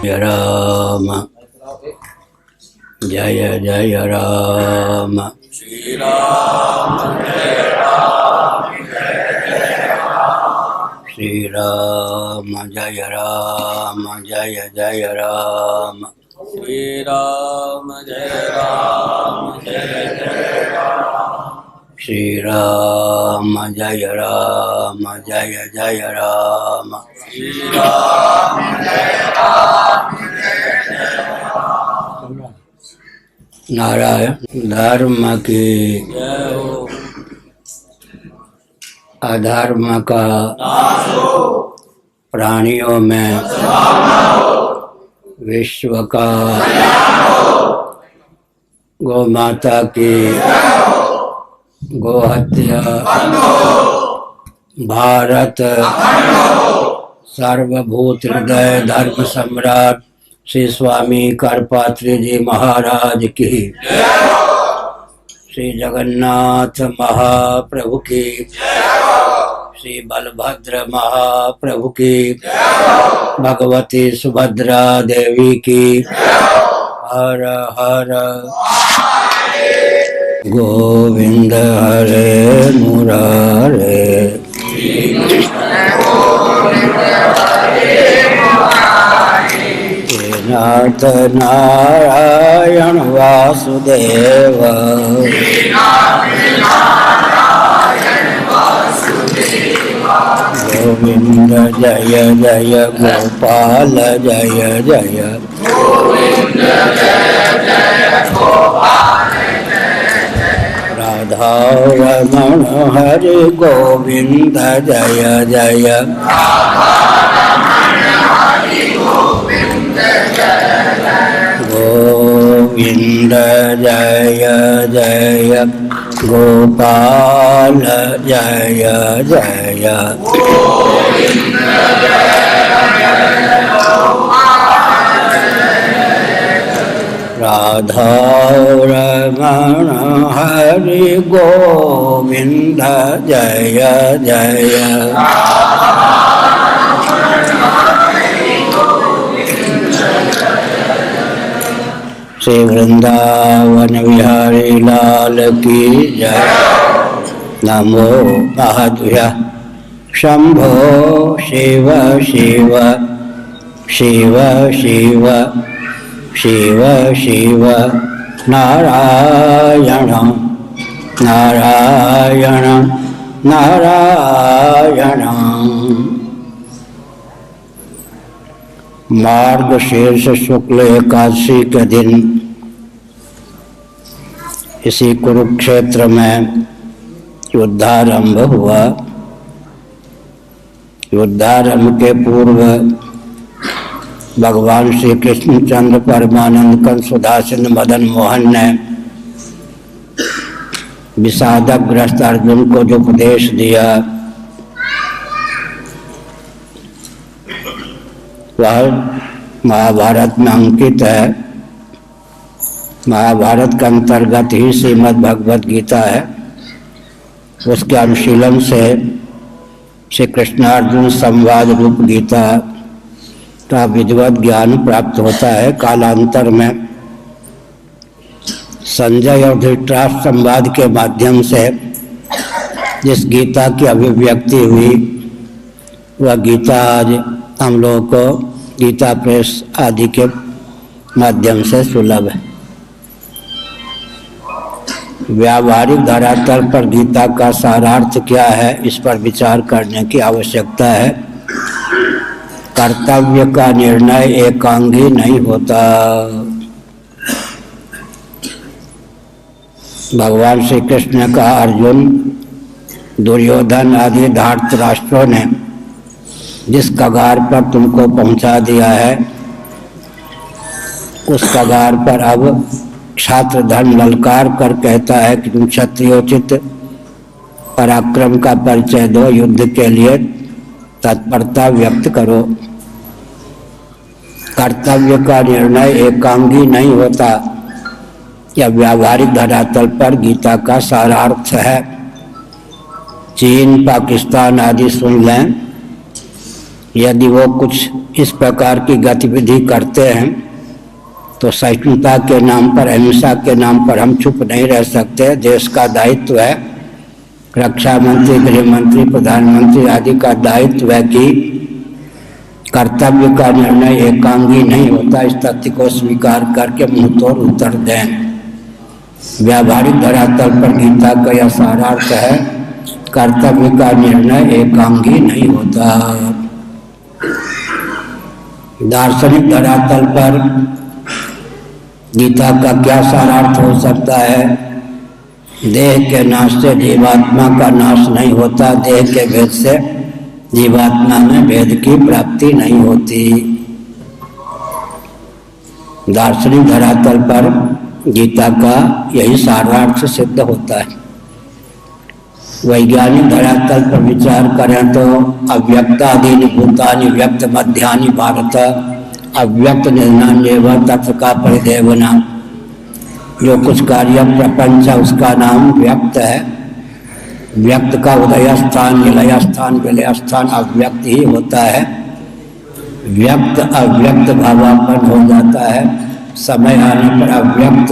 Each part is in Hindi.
राम जय जय राम श्री राम जय राम जय जय राम श्री राम जय राम जय जय राम श्री राम जय राम जय जय राम श्री राम जय राम जय जय राम श्री राम जय राम जय जय राम। नारायण। धर्म की जय हो। अधर्म का नाश हो। प्राणियों में विश्व का गौ माता की गोहत्या भारत सर्वभूत हृदय धर्म सम्राट श्री स्वामी करपात्री जी महाराज की, श्री जगन्नाथ महाप्रभु की, श्री बलभद्र महाप्रभु की, भगवती सुभद्रा देवी की। हर हर गोविंद हरे मुरारे नाथ नारायण वासुदेव गोविंद जय जय गोपाल जय जय राधा रमण हरि गोविंद जय जय गोविंद जय जय गोपाल जय जय राधा रमण हरि गोविंद जय जय श्री वृंदावन बिहारी लाल की जय। नमो महाभ्यः शंभो शिव शिव शिव शिव शिव शिव नारायण नारायण नारायण। मार्गशीर्ष शुक्ल एकादशी के दिन इसी कुरुक्षेत्र में युद्धारंभ हुआ। युद्धारंभ के पूर्व भगवान श्री कृष्णचंद्र परमानंद कंसुदासिन मदन मोहन ने विषादग्रस्त अर्जुन को जो उपदेश दिया वह महाभारत में अंकित है। महाभारत के अंतर्गत ही श्रीमद् भगवद गीता है। उसके अनुशीलन से श्री कृष्णार्जुन संवाद रूप गीता का विधिवत ज्ञान प्राप्त होता है। कालांतर में संजय और धृतराष्ट्र संवाद के माध्यम से जिस गीता की अभिव्यक्ति हुई वह गीता आज हम लोगों को गीता प्रेस आदि के माध्यम से सुलभ है। व्यावहारिक धरातल पर गीता का सारार्थ क्या है, इस पर विचार करने की आवश्यकता है। कर्तव्य का निर्णय एकांगी नहीं होता। भगवान श्री कृष्ण ने कहा, अर्जुन, दुर्योधन आदि धृतराष्ट्रों ने जिस कगार पर तुमको पहुंचा दिया है, उस कगार पर अब छात्र धन ललकार कर कहता है कि तुम क्षत्रियोचित पराक्रम का परिचय दो, युद्ध के लिए तत्परता व्यक्त करो। कर्तव्य का निर्णय एकांगी नहीं होता, यह व्यावहारिक धरातल पर गीता का सारार्थ है। चीन, पाकिस्तान आदि सुन लें, यदि वो कुछ इस प्रकार की गतिविधि करते हैं तो सहिष्णुता के नाम पर, अहिंसा के नाम पर हम चुप नहीं रह सकते। देश का दायित्व है, रक्षा मंत्री, गृह मंत्री, प्रधानमंत्री आदि का दायित्व है कि कर्तव्य का निर्णय एकांगी नहीं होता। इस तथ्य को स्वीकार करके मुंह तोड़ उत्तर दें। व्यावहारिक धरातल पर गीता का यह सारार्थ है, कर्तव्य का निर्णय एकांगी नहीं होता। दार्शनिक धरातल पर गीता का क्या सारार्थ हो सकता है? देह के नाश से जीवात्मा का नाश नहीं होता, देह के भेद से जीवात्मा में भेद की प्राप्ति नहीं होती। दार्शनिक धरातल पर गीता का यही सारार्थ सिद्ध होता है। वैज्ञानिक धरातल पर विचार करें तो अव्यक्तादीनि भूतानि व्यक्त मध्यानि भारत, अव्यक्त निधनान्येव तत्व का परिदेवना। जो कुछ कार्य प्रपंच है उसका नाम व्यक्त है। व्यक्त का उदय स्थान, निलय स्थान, विलय स्थान अव्यक्त ही होता है। व्यक्त अव्यक्त भावापन हो जाता है, समय आने पर अव्यक्त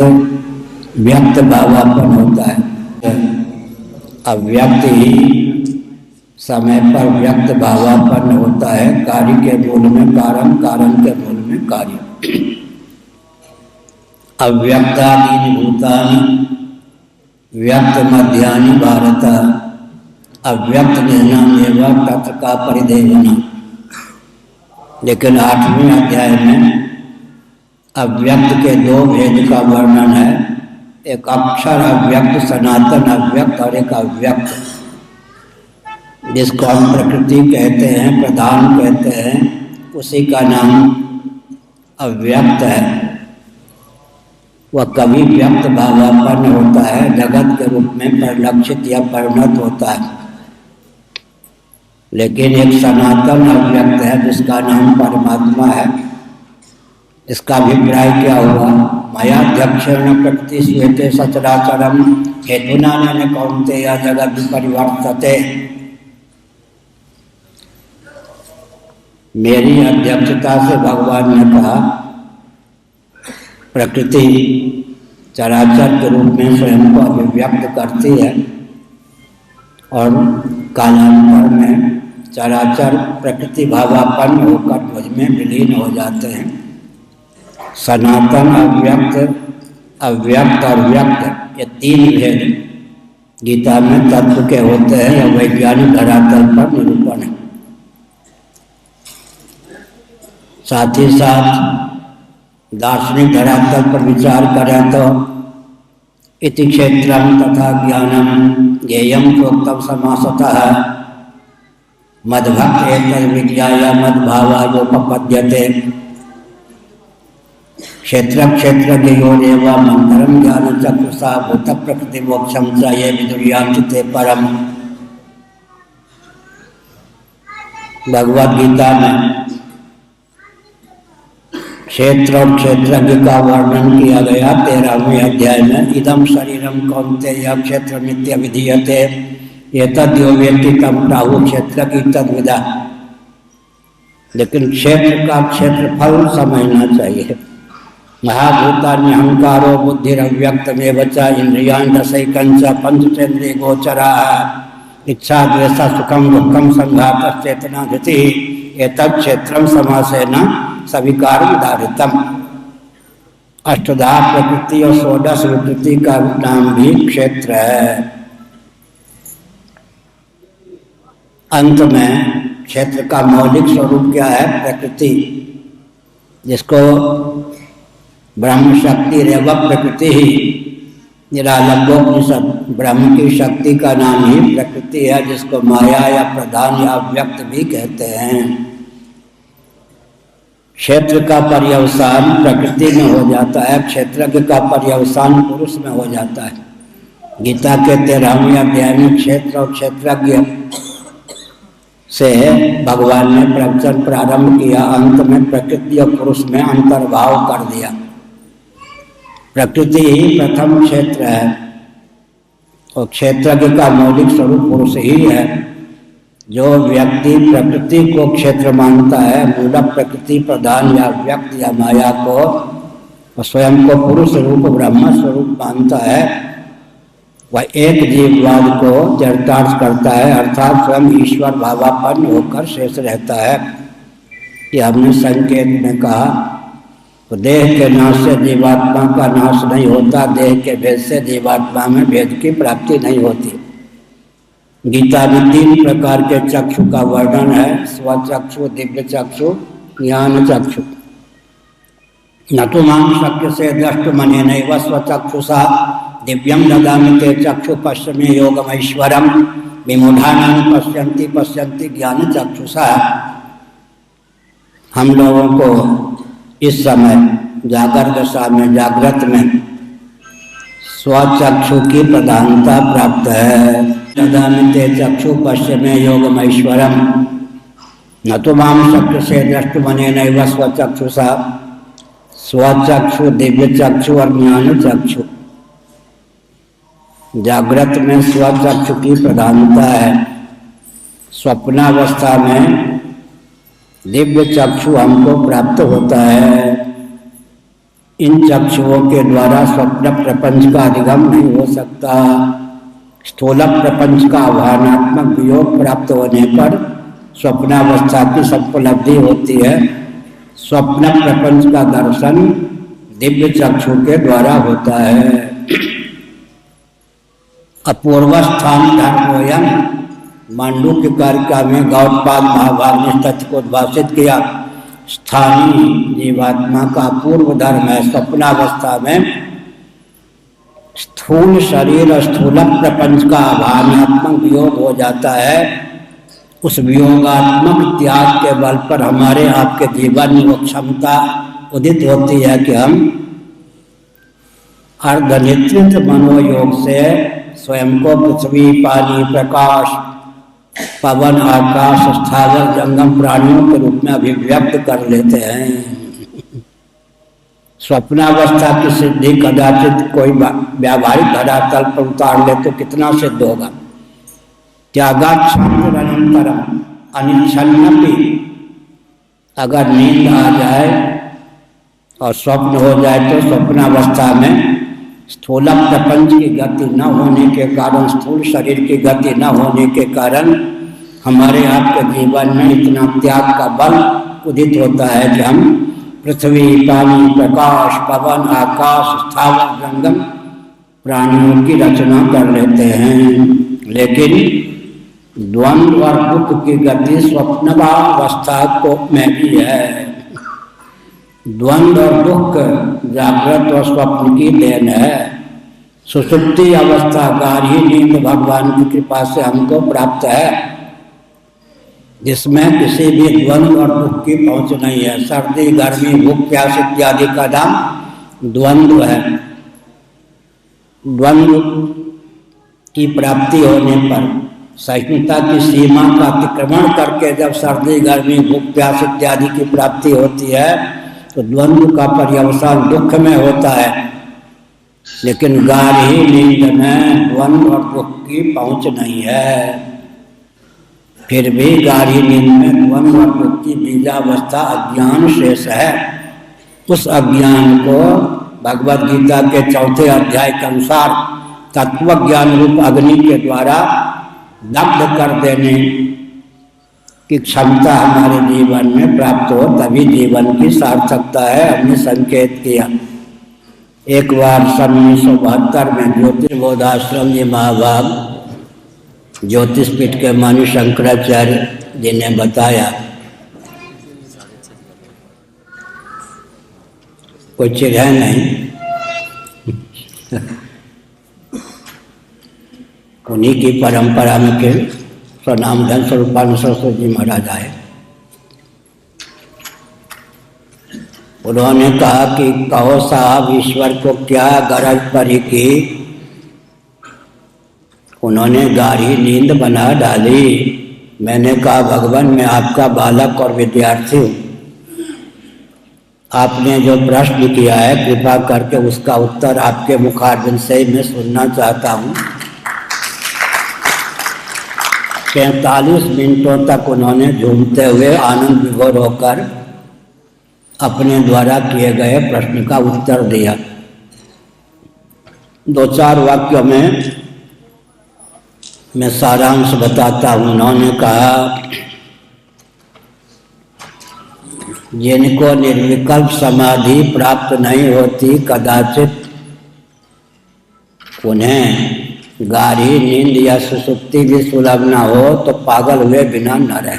व्यक्त भावापन होता है। अव्यक्त ही समय पर व्यक्त भावापन्न होता है। कार्य के मूल में कारण, कारण के मूल में कार्य। अव्यक्तादीनि भूतानि व्यक्त मध्यानि भारत, अव्यक्त निधनान्येव तत्र का परिदेवना। लेकिन 8वें अध्याय में अव्यक्त के 2 भेद का वर्णन है। एक अक्षर अव्यक्त, सनातन अव्यक्त, और एक अव्यक्त जिसको हम प्रकृति कहते हैं, प्रधान कहते हैं, उसी का नाम अव्यक्त है। वह कभी व्यक्त भावापन्न होता है, जगत के रूप में परिलक्षित या परिणत होता है। लेकिन एक सनातन अव्यक्त है जिसका नाम परमात्मा है। इसका अभिप्राय क्या हुआ? मयाध्यक्षेण प्रकृति श्वेते सचराचरम हेतुना न कौन्तेय जगत परिवर्तते। मेरी अध्यक्षता से भगवान ने कहा, प्रकृति चराचर के रूप में स्वयं को अभिव्यक्त करती है और कालांतर में चराचर प्रकृति भावापन्न होकर मुझ में विलीन हो जाते हैं। सनातन अव्यक्त, अव्यक्त और व्यक्त, ये 3 भेद गीता में तत्व के होते हैं। यह वैज्ञानिक धरातल पर निरूपण है। साथ ही साथ दार्शनिक धरातल पर विचार करें तो इति क्षेत्रम तथा ज्ञानम ज्ञेयम प्रोक्तम समासतः मद्भक्त एतद् विज्ञाय मद्भावायोपपद्यते। क्षेत्र क्षेत्रज्ञयोरेव मंतरम ज्ञान चक्षुषा भूत प्रकृति मोक्षम च ये विदुर्यान्ति ते परम। भगवद गीता में क्षेत्र और क्षेत्रज्ञ का वर्णन किया गया 13वें अध्याय में। इदम शरीरम कौन्तेय क्षेत्रमित्य विधीयते एतद्यो वेत्ति तम प्राहुः क्षेत्रज्ञ तद्विदा। लेकिन क्षेत्र का क्षेत्रफल समझना चाहिए। महाभूतान्यहंकारो बुद्धिरव्यक्तमेव च इंद्रियाणि दशैकञ्च पंचचेन्द्रिय गोचराः इच्छा द्वेष सुखम दुःखम संघातः चेतना धृतिः एतत् क्षेत्रम समासेन सविकार उदाहृतम। अष्टधा प्रकृति और 16 विकृति का नाम भी क्षेत्र है। अंत में क्षेत्र का मौलिक स्वरूप क्या है? प्रकृति, जिसको ब्रह्म शक्ति रेव प्रकृति ही, निरालंबोपनिषद ब्रह्म की शक्ति का नाम ही प्रकृति है, जिसको माया या प्रधान या अव्यक्त भी कहते हैं। क्षेत्र का पर्यवसान प्रकृति में हो जाता है, क्षेत्रज्ञ का पर्यवसान पुरुष में हो जाता है। गीता के 13वें अध्याय में क्षेत्र और क्षेत्रज्ञ से भगवान ने प्रवचन प्रारंभ किया। अंत में प्रकृति और पुरुष में अंतर्भाव कर दिया। प्रकृति ही प्रथम क्षेत्र है और क्षेत्रज्ञ का मौलिक स्वरूप पुरुष ही है। जो व्यक्ति प्रकृति को क्षेत्र मानता है, मूल प्रकृति प्रधान या व्यक्त या माया को, और स्वयं को पुरुष रूप ब्रह्म स्वरूप मानता है, वह एक जीववाद को चरितार्थ करता है, अर्थात स्वयं ईश्वर भावापन्न होकर शेष रहता है। कि हमने संकेत में कहा, तो देह के नाश से जीवात्मा का नाश नहीं होता, देह के भेद से जीवात्मा में भेद की प्राप्ति नहीं होती। गीता में 3 प्रकार के चक्षु का वर्णन है, स्वचक्षु, दिव्य चक्षु, ज्ञान चक्षु। न तो मां शक्य से दृष्टुमने नैव स्वचक्षुषा दिव्यम ददामि ते चक्षु पश्चिमे योगमैश्वरम विमूढ़ानां पश्यन्ति पश्यन्ति ज्ञान चक्षुषा। हम लोगों को इस समय जागृत दशा में, जागृत में स्वचक्षु की प्रधानता प्राप्त है। ददामि ते चक्षु पश्चिमे योगमैश्वरम न तो मां शक्य से दृष्टुमने नैव स्वचक्षुषा। स्वचक्षु, दिव्य चक्षु और ज्ञान चक्षु। जागृत में स्वचक्षु की प्रधानता है। स्वप्नावस्था में दिव्य चक्षु हमको प्राप्त होता है। इन चक्षुओं के द्वारा स्वप्न प्रपंच का अधिगम नहीं हो सकता। स्थूल प्रपंच का आह्वानात्मक वियोग प्राप्त होने पर स्वप्नावस्था की संपलब्धि होती है। स्वप्न प्रपंच का दर्शन दिव्य चक्षु के द्वारा होता है। अपूर्वस्थान धर्मोयम, मांडूक्य कारिका में गौड़पाद महाभाग ने तथ्य को उद्भाषित किया। स्थानीय जीवात्मा का पूर्व धर्म है। स्वप्नावस्था में स्थूल शरीर और स्थूल प्रपंच का भावनात्मक वियोग हो जाता है। उस वियोगात्मक त्याग के बल पर हमारे आपके जीवन में वो क्षमता उदित होती है कि हम अर्धनित्रित मनोयोग से स्वयं को पृथ्वी, पानी, प्रकाश, पवन, आकाश, स्थावर, जंगम प्राणियों के रूप में अभिव्यक्त कर लेते हैं। स्वप्नावस्था की सिद्धि कदाचित कोई व्यावहारिक धरातल पर उतार ले तो कितना सिद्ध होगा। त्यागाच्छन्नतरम अनिच्छन्नपि, अगर नींद आ जाए और स्वप्न हो जाए तो स्वप्नावस्था में स्थूल प्रपंच की गति न होने के कारण, स्थूल शरीर की गति न होने के कारण हमारे आपके जीवन में इतना त्याग का बल उदित होता है कि हम पृथ्वी, पानी, प्रकाश, पवन, आकाश, स्थावर, जंगम प्राणियों की रचना कर लेते हैं। लेकिन द्वंद्व और दुख की गति स्वप्नावस्था को में भी है। द्वंद्व और दुख जागृत और स्वप्न की देन है। सुषुप्ति अवस्था गाढ़ी नींद भगवान की कृपा से हमको प्राप्त है, जिसमें किसी भी द्वंद्व और दुख की पहुंच नहीं है। सर्दी, गर्मी, भूख, प्यास इत्यादि का नाम द्वंद्व है। द्वंद्व की प्राप्ति होने पर सहिष्णुता की सीमा का अतिक्रमण करके जब सर्दी, गर्मी, भूख, प्यास इत्यादि की प्राप्ति होती है तो द्वंद्व का पर्यवसान दुख में होता है। लेकिन गाढ़ी नींद में द्वंद्व और दुख की पहुंच नहीं है। फिर भी गाढ़ी नींद में द्वंद्व और दुख की बीजावस्था अज्ञान शेष है। उस अज्ञान को भगवद गीता के 4 अध्याय के अनुसार तत्व ज्ञान रूप अग्नि के द्वारा दग्ध कर देने की क्षमता हमारे जीवन में प्राप्त हो, तभी जीवन की सार्थकता है। हमने संकेत किया। एक बार 1972 में ज्योतिर्बोधाश्रम जी महाभाग ज्योतिषपीठ के मानी शंकराचार्य जी ने बताया, कोई चीज है नहीं, उन्हीं की परंपरा में के स्वनाम धन स्वरूपानंद सरस्वती जी महाराज आए। उन्होंने कहा कि कहो साहब, ईश्वर को क्या गरज पड़ी की उन्होंने गाढ़ी नींद बना डाली। मैंने कहा भगवान, मैं आपका बालक और विद्यार्थी हूँ, आपने जो प्रश्न किया है कृपा करके उसका उत्तर आपके मुखारबिंद से मैं सुनना चाहता हूँ। 45 मिनटों तक उन्होंने झूमते हुए आनंद विभोर होकर अपने द्वारा किए गए प्रश्न का उत्तर दिया। 2-4 वाक्यों में मैं सारांश बताता हूँ। उन्होंने कहा, जिनको निर्विकल्प समाधि प्राप्त नहीं होती, कदाचित उन्हें गाढ़ी नींद या सुसुप्ति भी सुलभ न हो तो पागल हुए बिना न रहे।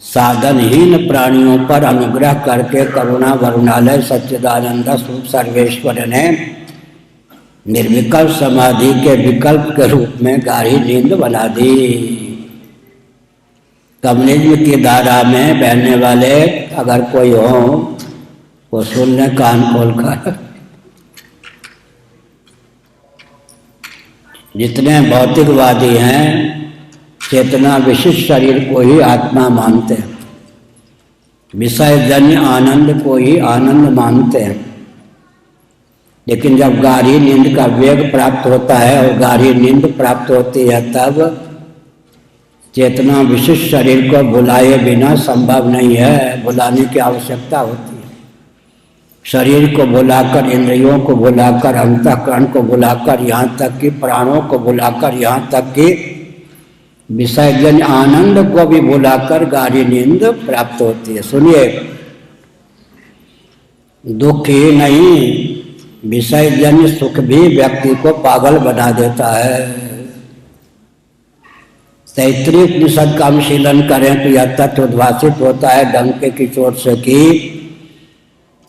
साधनहीन प्राणियों पर अनुग्रह करके करुणा वरुणालय सच्चिदानंद स्वरूप सर्वेश्वर ने निर्विकल्प समाधि के विकल्प के रूप में गाढ़ी नींद बना दी। कम्युनिज्म की धारा में बहने वाले अगर कोई हो वो सुन ले कान खोलकर। जितने भौतिकवादी हैं चेतना विशिष्ट शरीर को ही आत्मा मानते हैं, विषयजन्य आनंद को ही आनंद मानते हैं। लेकिन जब गाढ़ी नींद का वेग प्राप्त होता है और गाढ़ी नींद प्राप्त होती है, तब चेतना विशिष्ट शरीर को भुलाए बिना संभव नहीं है, भुलाने की आवश्यकता होती है। शरीर को भुलाकर, इंद्रियों को भुलाकर, अंतःकरण को भुलाकर, यहाँ तक कि प्राणों को भुलाकर, यहाँ तक कि विषयजन्य आनंद को भी भुलाकर गाढ़ी नींद प्राप्त होती है। सुनिए, दुख ही नहीं, विषयजन्य सुख भी व्यक्ति को पागल बना देता है। तैत्तिरीय उपनिषद का अनुशीलन करें तो यह तथ्य उद्भासित होता है डंके की चोट से कि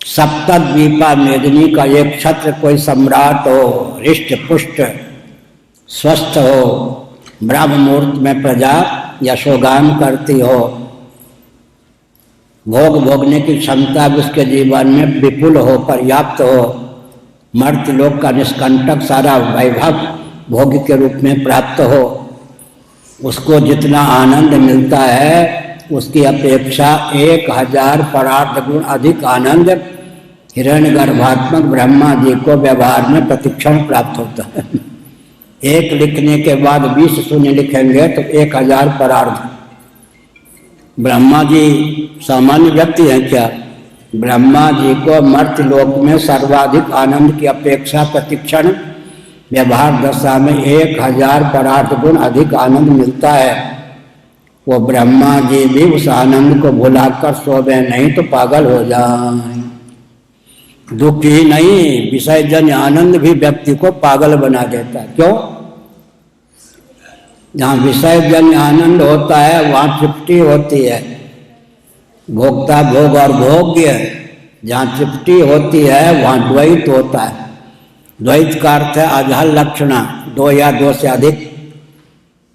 सप्तद्वीपा मेदिनी का एक छत्र कोई सम्राट हो, हृष्ट पुष्ट स्वस्थ हो, ब्रह्म मुहूर्त में प्रजा यशोगान करती हो, भोग भोगने की क्षमता भी उसके जीवन में विपुल हो, पर्याप्त हो, मर्त्य लोक का निष्कंटक सारा वैभव भोग के रूप में प्राप्त हो, उसको जितना आनंद मिलता है उसकी अपेक्षा 1000 परार्थ गुण अधिक आनंद हिरण्यगर्भात्मक ब्रह्मा जी को व्यवहार में प्रतिक्षण प्राप्त होता है। एक लिखने के बाद 20 शून्य लिखेंगे तो 1000 परार्थ। ब्रह्मा जी सामान्य व्यक्ति हैं क्या? ब्रह्मा जी को मर्त्य लोक में सर्वाधिक आनंद की अपेक्षा प्रतिक्षण व्यवहार दशा में 1000 परार्थ गुण अधिक आनंद मिलता है। वो ब्रह्मा जी भी उस आनंद को भुलाकर सोवे नहीं तो पागल हो जाए। दुख ही नहीं, विषयजन्य आनंद भी व्यक्ति को पागल बना देता है। क्यों? जहाँ विषयजन्य आनंद होता है वहाँ तृप्ति होती है, भोक्ता भोग और भोग्य। जहाँ तृप्ति होती है वहाँ द्वैत होता है। द्वैत का अर्थ है अजहल लक्षणा, 2 या 2 से अधिक।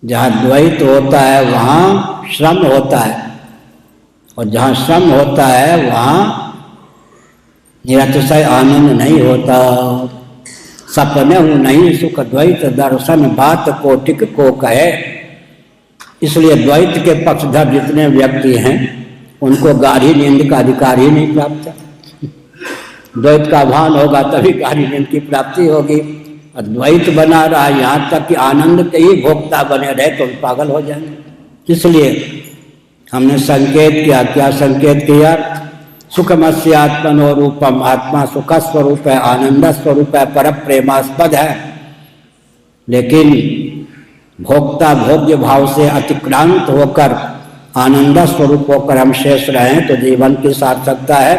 जहाँ द्वैत होता है वहाँ श्रम होता है, और जहाँ श्रम होता है वहाँ निरतिशय आनंद नहीं होता। सपने हूँ नहीं सुख द्वैत दर्शन बात कोटिक को कहे। इसलिए द्वैत के पक्षधर जितने व्यक्ति हैं उनको गाढ़ी नींद का अधिकार ही नहीं प्राप्त। द्वैत का भान होगा तभी गाढ़ी नींद की प्राप्ति होगी। और द्वैत बना रहा, यहाँ तक कि आनंद के ही भोक्ता बने रहे तो पागल हो जाएंगे। इसलिए हमने संकेत किया। क्या संकेत किया? सुखमस्य आत्मनो रूपम, आत्मा सुख स्वरूप है, आनंद स्वरूप है, पर प्रेमास्पद है। लेकिन भोक्ता भोग्य भाव से अतिक्रांत होकर आनंद स्वरूप होकर हम शेष रहें तो जीवन की सार्थकता है।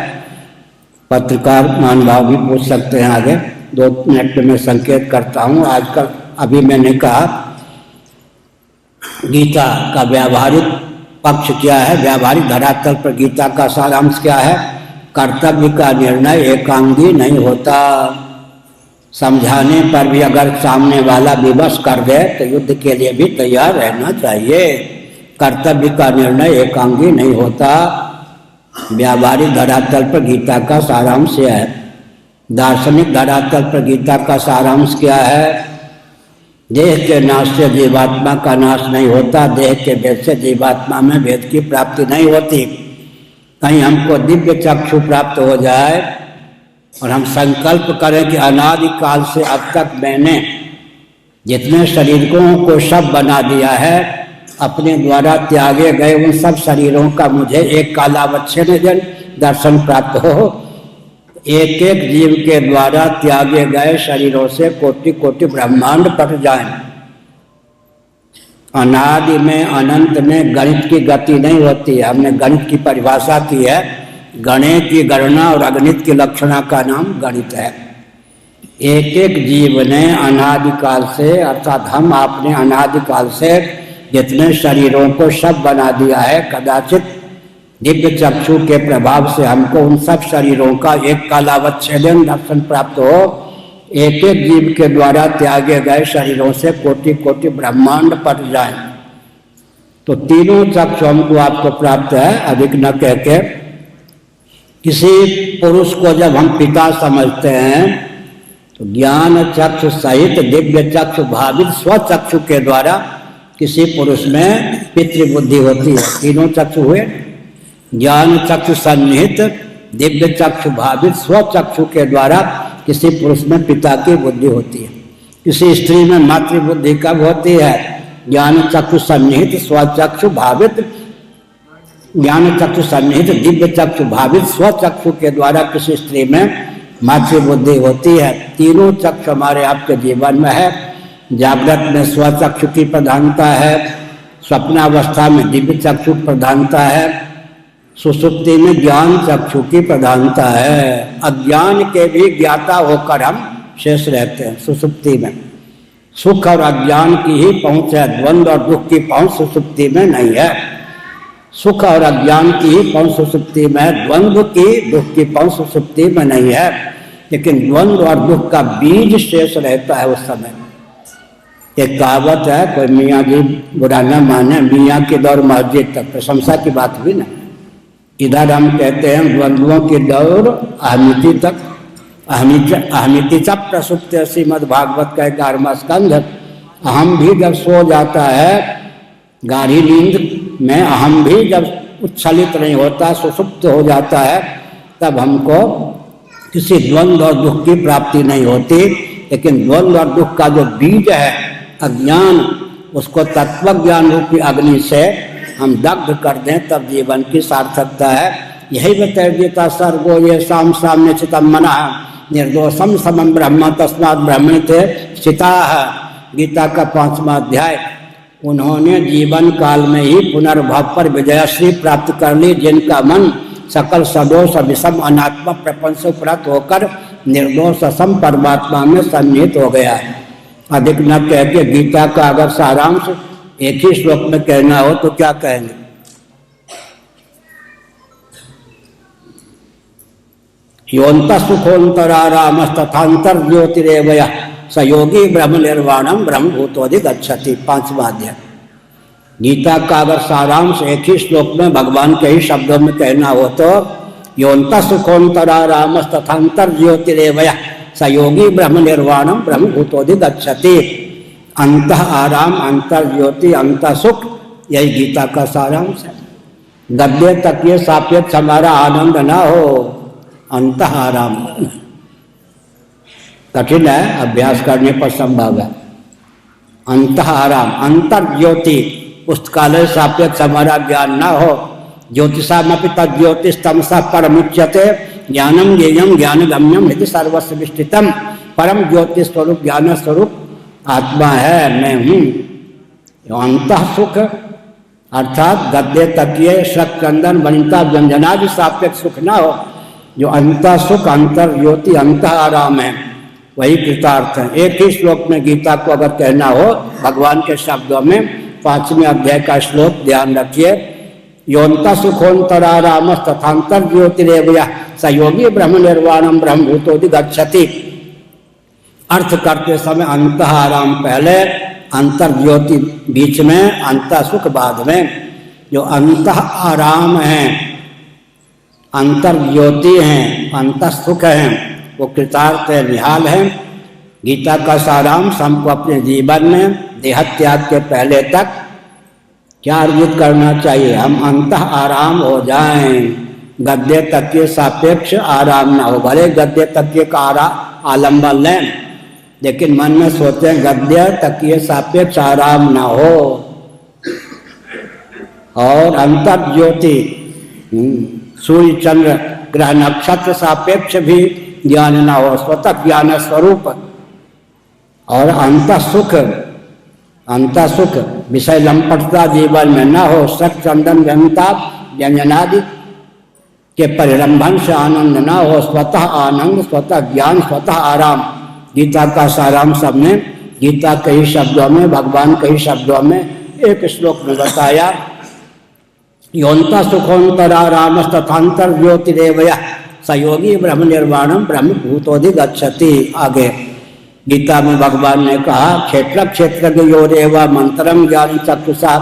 पत्रकार महानुभाव भी पूछ सकते हैं आगे, 2 मिनट में संकेत करता हूँ। आजकल अभी मैंने कहा गीता का व्यावहारिक पक्ष क्या है, व्यावहारिक धरातल पर गीता का सारांश क्या है? कर्तव्य का निर्णय एकांगी नहीं होता। समझाने पर भी अगर सामने वाला विवश कर दे तो युद्ध के लिए भी तैयार रहना चाहिए। कर्तव्य का निर्णय एकांगी नहीं होता। व्यावहारिक धरातल पर गीता का सारांश है। दार्शनिक धरातल पर गीता का सारांश क्या है? देह के नाश से जीवात्मा का नाश नहीं होता, देह के भेद से जीवात्मा में भेद की प्राप्ति नहीं होती। कहीं हमको दिव्य चक्षु प्राप्त हो जाए और हम संकल्प करें कि अनादि काल से अब तक मैंने जितने शरीरों को सब बना दिया है, अपने द्वारा त्यागे गए उन सब शरीरों का मुझे एक कालावच्छिन्न दर्शन प्राप्त हो। एक एक जीव के द्वारा त्यागे गए शरीरों से कोटि कोटि ब्रह्मांड पट जाएं। अनादि में, अनंत में गणित की गति नहीं होती है। हमने गणित की परिभाषा की है, गणे की गणना और अगणित की लक्षणा का नाम गणित है। एक एक जीव ने अनादिकाल से, अर्थात हम आपने अनादिकाल से जितने शरीरों को सब बना दिया है, कदाचित दिव्य चक्षु के प्रभाव से हमको उन सब शरीरों का एक कालावच्छेदन दर्शन प्राप्त हो। एक एक जीव के द्वारा त्यागे गए शरीरों से कोटि कोटि ब्रह्मांड पट जाए। तो तीनों चक्षु हमको आपको प्राप्त है। अधिक न कह के किसी पुरुष को जब हम पिता समझते हैं तो ज्ञान चक्षु सहित दिव्य चक्षु भावित स्वचक्षु के द्वारा किसी पुरुष में पितृबुद्धि होती है। तीनों चक्षु हुए, ज्ञान चक्षु सन्निहित दिव्य चक्षु भावित स्वचक्षु के द्वारा किसी पुरुष में पिता की बुद्धि होती है। किसी स्त्री में मातृबुद्धि कब होती है? ज्ञान चक्षु सन्निहित स्वचक्षु भावित, ज्ञान चक्षु सन्निहित दिव्य चक्षु भावित स्वचक्षु के द्वारा किसी स्त्री में मातृबुद्धि होती है। तीनों चक्षु हमारे आपके जीवन में है। जागृत में स्वचक्षु की प्रधानता है, स्वप्नावस्था में दिव्य चक्षु प्रधानता है, सुसुप्ति में ज्ञान चक्षु की प्रधानता है। अज्ञान के भी ज्ञाता होकर हम शेष रहते हैं सुसुप्ति में। सुख और अज्ञान की ही पहुंच है, द्वंद्व और दुख की पहुंच सुसुप्ति में नहीं है। सुख और अज्ञान की ही पहुंच सुसुप्ति में है, द्वंद्व की, दुख की पहुंच सुसुप्ति में नहीं है। लेकिन द्वंद्व और दुख का बीज शेष रहता है उस समय। एक कहावत है, कोई मियाँ जी बुरा न माने, मियाँ की दौड़ मस्जिद तक, प्रशंसा की बात हुई ना। इधर हम कहते हैं द्वंद्वों की दौड़ अहमिति तक, अहमिति तक प्रसुप्त। श्रीमद् भागवत का 11वां स्कंध। अहम भी जब सो जाता है गाढ़ी नींद में, अहम भी जब उच्छलित नहीं होता, सुसुप्त हो जाता है, तब हमको किसी द्वंद्व और दुख की प्राप्ति नहीं होती। लेकिन द्वंद्व और दुख का जो बीज है अज्ञान, उसको तत्व ज्ञान रूपी अग्नि से हम दग्ध कर दें, तब जीवन की सार्थकता है। यही बता गीता सर्गो ये शाम सामने चितम मना निर्दोषम समम ब्रह्म तस्मात् ब्रह्मणि थे स्थिताः। गीता का 5वां अध्याय। उन्होंने जीवन काल में ही पुनर्भव पर विजयश्री प्राप्त कर ली, जिनका मन सकल सदोष विषम अनात्मा प्रपंच से उपरत होकर निर्दोष असम परमात्मा में सन्निहित हो गया है। अधिक न कह के गीता का अगर सारांश एक ही श्लोक में कहना हो तो क्या कहेंगे? योऽन्तः सुखोऽन्तरारामस्तथान्तर ज्योतिरेवयः स योगी ब्रह्म निर्वाणम ब्रह्म भूतोऽधिगच्छति। 5वां अध्याय। गीता का अगर सारांश एक ही श्लोक में भगवान के ही शब्दों में कहना हो तो योऽन्तः सुखोऽन्तरारामस्तथान्तर ज्योतिरेवयः स योगी ब्रह्म निर्वाणम ब्रह्म भूतोऽधिगच्छति। अंतः आराम, अंतर ज्योति, अंतर सुख, यही गीता का सारांश है। गद्य तक ये सापेक्ष हमारा आनंद ना हो। अंतः आराम कठिन है, अभ्यास करने पर संभव है। अंतः आराम, अंतर ज्योति, पुस्तकालय सापेक्ष हमारा ज्ञान ना हो। ज्योतिषामपि तज्ज्योतिष तमसा परमुच्यते ज्ञानम ज्ञेयम ज्ञानगम्यम इति सर्वस्य विष्टितम। परम ज्योति स्वरूप ज्ञान स्वरूप आत्मा है, मैं हूँ। अंतः सुख अर्थात गद्य तकिए शक चंदन वनिता व्यंजनादि सापेक्ष सुख ना हो। जो अंतः सुख, अंतर ज्योति, अंतः आराम है, वही कृतार्थ है। एक ही श्लोक में गीता को अगर कहना हो भगवान के शब्दों में, 5वें अध्याय का श्लोक ध्यान रखिए। योऽन्तः सुखोऽन्तरारामस्तथान्तर ज्योतिरेवयः स योगी ब्रह्म निर्वाणम ब्रह्म भूतोऽधिगच्छति। अर्थ करते समय अंतः आराम पहले, अंतर ज्योति बीच में, अंतः सुख बाद में। जो अंतः आराम है, अंतर ज्योति हैं, अंतः सुख हैं, वो कृतार्थ है, निहाल है। गीता का सारांश हमको अपने जीवन में देहत्याग के पहले तक क्या अर्जित करना चाहिए? हम अंतः आराम हो जाएं, गद्य तक के सापेक्ष आराम ना हो। भले गद्य तक का आलम्बन लें, लेकिन मन में सोचते हैं गद्य तकिए सापेक्ष आराम ना हो, और अंतर ज्योति सूर्य चंद्र ग्रह नक्षत्र सापेक्ष भी ज्ञान ना हो, स्वतः ज्ञान स्वरूप, और अंत सुख विषय लंपटता जीवन में न हो, सक चंदन व्यंता व्यंजनादि के परिरंभन से आनंद न हो, स्वतः आनंद, स्वतः ज्ञान, स्वतः आराम। गीता का सारांश सबने गीता के ही शब्दों में, भगवान के ही शब्दों में एक श्लोक में बताया। योन्ता सुखोन्तराराम तथांतर ज्योतिरेवय सयोगी ब्रह्म निर्वाणम ब्रह्म भूतोधिगच्छति। आगे गीता में भगवान ने कहा क्षेत्र क्षेत्र योरेवा मंत्रम ज्ञान चक्षुषा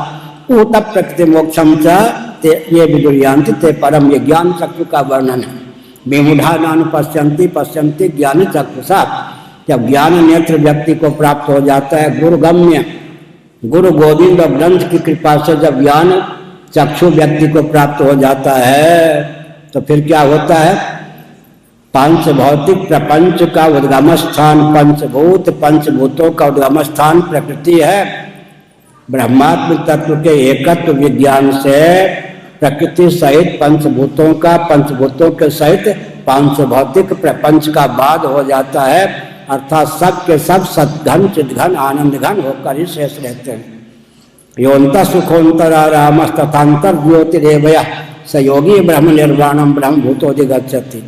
ऊत प्रकृति मोक्षम च ये विदुर्यांति ते परम। ये ज्ञान चक्षु का वर्णन है। विमूढ़ा नानुपश्यन्ति पश्यन्ति ज्ञान चक्षुषा। जब ज्ञान नेत्र व्यक्ति को प्राप्त हो जाता है, गुरुगम्य गुरु गोविंद और ग्रंथ की कृपा से जब ज्ञान चक्षु व्यक्ति को प्राप्त हो जाता है तो फिर क्या होता है? पांच भौतिक प्रपंच का उद्गम स्थान पंचभूत, पंचभूतों का उद्गम स्थान प्रकृति है। ब्रह्मात्म तत्व के एकत्व विज्ञान से प्रकृति सहित पंचभूतों का, पंचभूतों के सहित पांच भौतिक प्रपंच का बाद हो जाता है, अर्थात सब के सब सद्घन चिद्घन आनंद घन होकर ही शेष रहते हैं। योन्त सुखोन्तराराम तथांतर ज्योतिरेवय स योगी ब्रह्म निर्वाणम ब्रह्म भूतोधिगच्छति।